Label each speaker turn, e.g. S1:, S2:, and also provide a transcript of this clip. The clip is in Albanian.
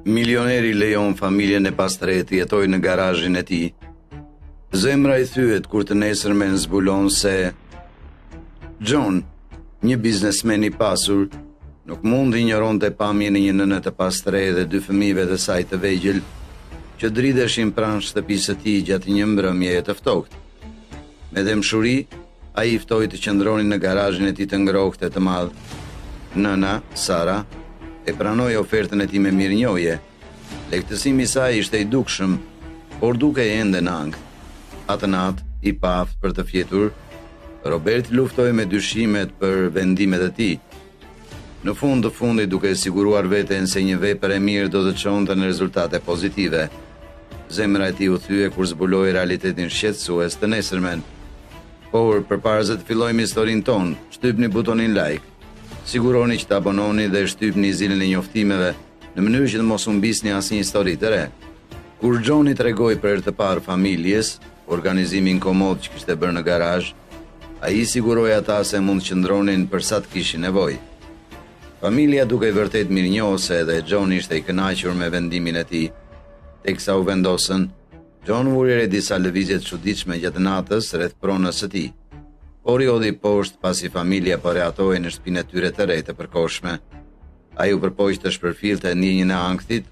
S1: Milioneri lejon familjen e pastret jetoj në garazhin e tij. Zemra i thyet kur të nesërmen zbulon se John, një biznesmen i pasur, nuk mund injoronte pamjen e një nëne të pastre dhe 2 fëmijëve të saj të vegjël, që dridheshin pranë shtëpisë së tij gjatë një mbrëmjeje të ftohtë. Me dëmshuri, ai i ftoi të qëndronin në garazhin e tij të ngrohtë të madh. Nëna, Sara, e pranoi ofertën e tij me mirënjohje. Lehtësimi i saj ishte i dukshëm, por duke ende në ankth. Atë natë, i paft për të fjetur, Robert luftoi me dyshimet për vendimet e tij. Në fund të fundit, duke siguruar veten se një vepër e mirë do të çonte në rezultate pozitive, zemra e tij u thye kur zbuloi realitetin shqetësues të nesërmen. Por përpara se të fillojmë historinë tonë, shtypni butonin like. Siguroni që të abononi dhe shtypni zilin e njoftimeve në mënyrë që të mos humbisni asnjë histori të re. Kur Johnny tregoi për herë të parë familjes organizimin komod që kishte bërë në garazh, ai siguroi ata se mund të qëndronin për sa të kishin nevojë. Familja duke vërtet mirënjohëse dhe Johnny ishte i kënaqur me vendimin e tij. Teksa u vendosën, John vuri re disa lëvizje të çuditshme gjatë natës rreth pronës së tij. Por i odhi poshtë pasi familja po rehatoi në shtëpinë e tyre të re të përkohshme. Ai u përpoq të shpërfillte ndjenjën e ankthit,